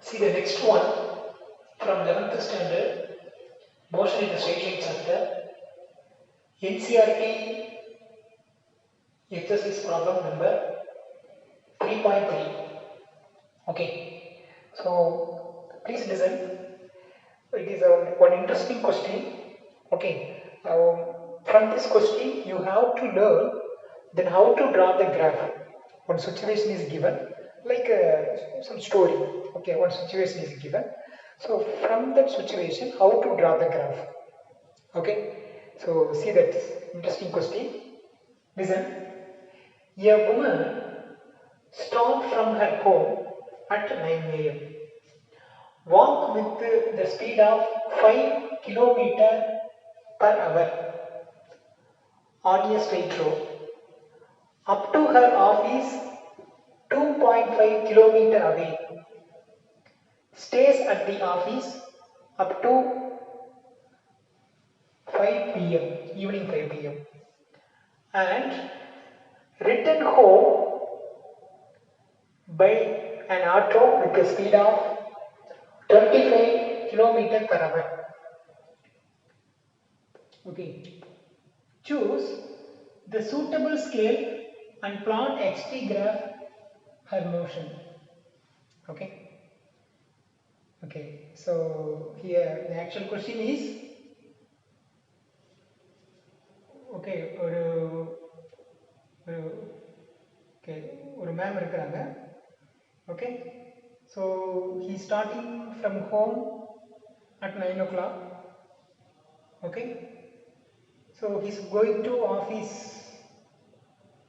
See the next one from 11th standard, motion in the straight line chapter, NCERT exercise problem number 3.3. Okay, so please listen. It is one interesting question. Okay, from this question you have to learn then how to draw the graph. One situation is given, like some story. Okay, one situation is given. So from that situation, how to draw the graph. Okay, so see that interesting question. Listen. A woman starts from her home at 9 a.m. Walk with the speed of 5 km per hour on a straight road up to her office 2.5 km away. Stays at the office up to 5 p.m. evening 5 p.m. and return home by an auto with a speed of 25 km per hour. Okay. Choose the suitable scale and plot xt graph her motion. Okay. Okay. So here the actual question is, okay, ஒரு ma'am இருக்கிறாங்க. Okay, so he's starting from home at 9 o'clock. Okay, so he's going to office.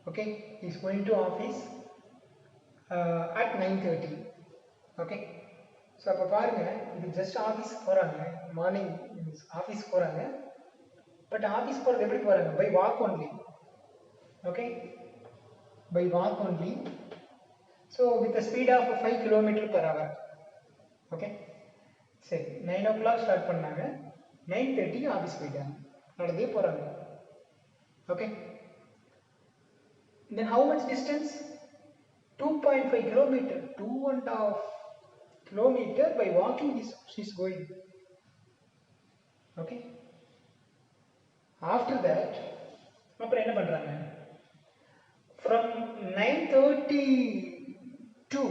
Okay, he's going to office at 9:30. Okay, so அப்போ பாருங்க, இது just office போகிறாங்க, morning office போகிறாங்க. But office போகிறது எப்படி போகிறாங்க? By walk only. Okay, by walk only, so with a speed of 5 km per hour. Okay, சரி 9 o'clock start பண்ணாங்க, 9:30 ஆஃபீஸ் போயிட்டாங்க, நடந்தே போகிறாங்க. Okay, then how much distance? 2.5 km, 2.5 km by walking she's going. Okay, after that அப்புறம் என்ன பண்ணுறாங்க? From 9:30 to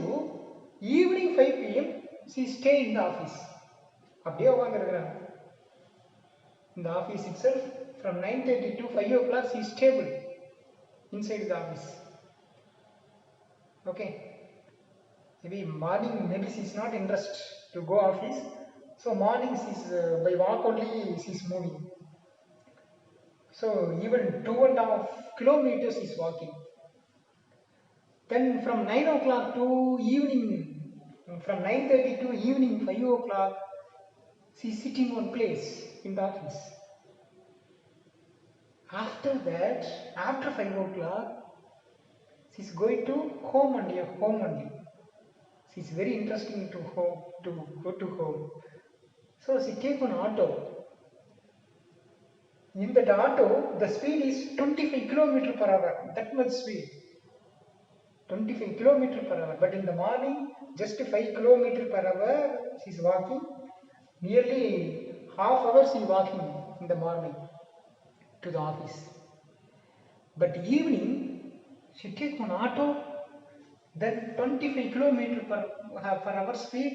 evening 5 p.m. she stay in the office. அப்படியே உட்காந்துருக்கிறாங்க in the office itself. From 9:30 to 5 o'clock she is stable inside the office. Okay, maybe morning, maybe she is not interested to go office, so morning she is by walk only she is moving. So even 2.5 kilometers is walking. Then from 9 o'clock to evening, from 9:30 to evening 5 o'clock, she is sitting on place in the office. After that, after 5 o'clock, she is going to home only. She is very interesting to go to home. So she take an auto. In that auto, the speed is 25 km per hour. That much speed. 25 km per hour, but in the morning just 5 km per hour she is walking. Nearly half hour she is walking in the morning to the office. But evening she take an auto, then 25 km per hour speed,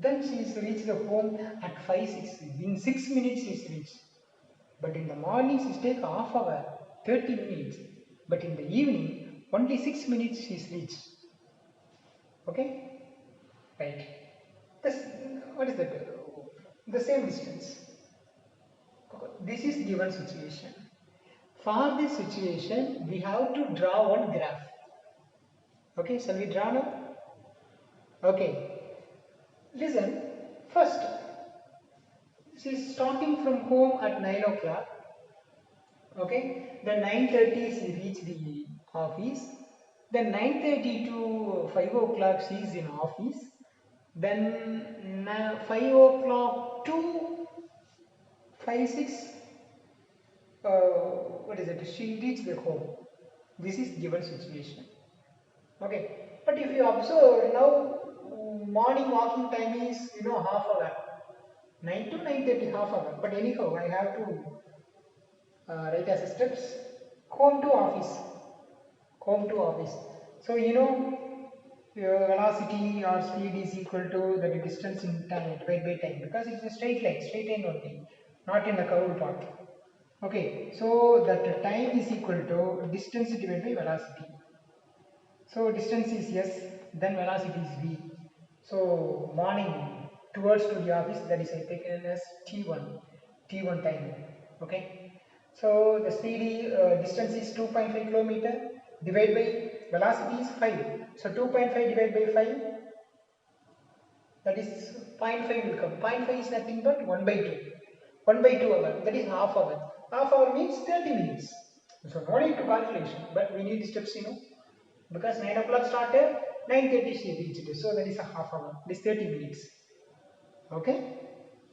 then she is reach the home at 5-6. In 6 minutes she is reached. But in the morning she take half hour, 30 minutes. But in the evening only 6 minutes she is reached. Okay, right. What is that? The same distance. This is given situation. For this situation we have to draw one graph. Okay, shall we draw now? Okay, listen. First, she is starting from home at 9 o'clock. Okay, then 9:30 she reached the office. Then 9:30 to 5 o'clock she is in office. Then 5 o'clock to 5-6, what is it? She reached the home. This is given situation. Okay, but if you observe now, morning walking time is, half hour. 9 to 9:30, half hour. But anyhow, I have to write as a steps. Home to office. Home to office. So, your velocity or speed is equal to the distance in time divided by time, because it's a straight line only, not in a curved path. Okay, so that time is equal to distance divided by velocity. So distance is s, then velocity is v. So morning towards to the office, that is I taken as t1 time. Okay. So the speed distance is 2.5 kilometer divided by velocity is 5. So 2.5 divided by 5, that is 0.5 will come. 0.5 is nothing but 1 by 2. 1 by 2 hour, that is half hour. Half hour means 30 minutes. So no need to calculation, but we need steps, because 9 o'clock started, 9:30 she reached. So that is a half hour. This 30 minutes. Okay.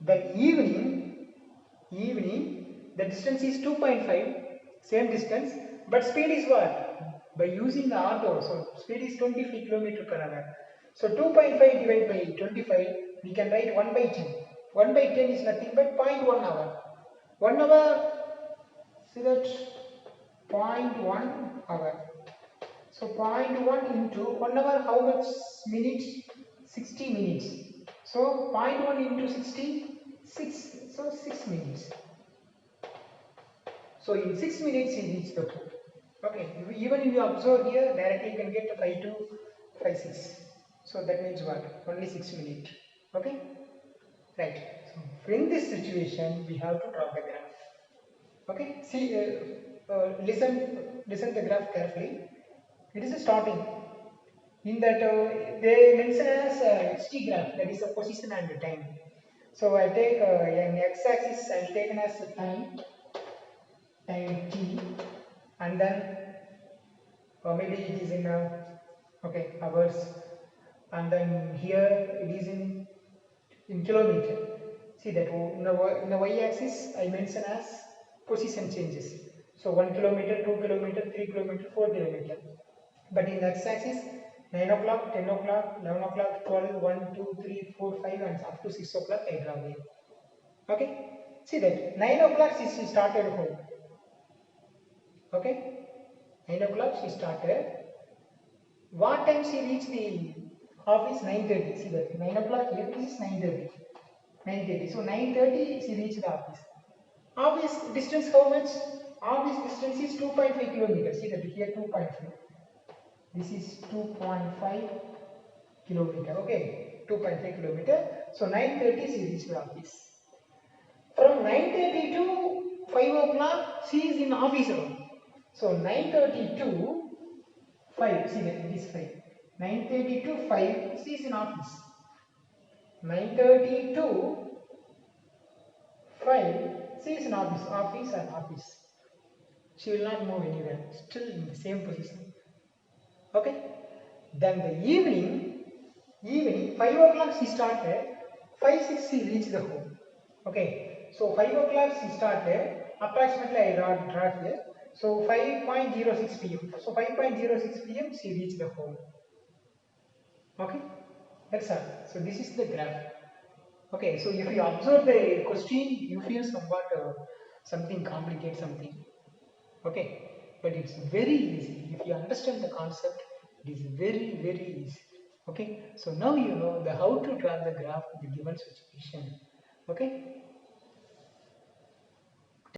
Then evening, the distance is 2.5, same distance, but speed is what? By using the auto, so speed is 25 km per hour. So 2.5 divided by 25, we can write 1 by 10. 1 by 10 is nothing but 0.1 hour. 1 hour, see that 0.1 hour. So 0.1 into 1 hour, how much minutes? 60 minutes. So 0.1 into 60, 6. So 6 minutes. So in 6 minutes he reached the port. Okay, even if you observe here, directly you can get 5 to 5, 6. So that means what? Only 6 minutes. Okay, right. So in this situation, we have to draw the graph. Okay, see, listen the graph carefully. It is a starting. In that they mention as HT graph, that is the position and the time. So I take an x-axis, I'll take as time t, and then maybe it is in hours, and then here it is in kilometer. See that in the y-axis I mention as position changes. So 1 kilometer, 2 kilometer, 3 kilometer, 4 kilometer. But in the x-axis, 9 o'clock, 10 o'clock, 11 o'clock, 12, 1, 2, 3, 4, 5, and up to 6 o'clock I draw here. Okay? See that 9 o'clock she started home. Okay? 9 o'clock she started. What time she reached the office? 9:30. See that 9 o'clock here, this is 9:30. 9:30. So 9:30 she reached the office. Office distance how much? Office distance is 2.5 kilometers. See that here 2.5. This is 2.5 kilometer. Okay, 2.5 kilometer. So 9:30 she reached the office. From 9:30 to 5 o'clock she is in office room. So 9:30 to 5. See that it is 5. 9:30 to 5 she is in office. 9:30 to 5 she is in office. Office and office. She will not move anywhere. Still in the same position. Okay. Then the evening 5 o'clock she started, 5:06 she reached the home. Okay. So 5 o'clock she started, approximately I draw here. So 5:06 p.m. So 5:06 p.m. she reached the home. Okay. That's all. So this is the graph. Okay. So if you observe the question, you feel somewhat something complicated, something. Okay. But it's very easy. If you understand the concept, it is very, very easy. Okay. So now you know how to draw the graph in the given situation. Okay.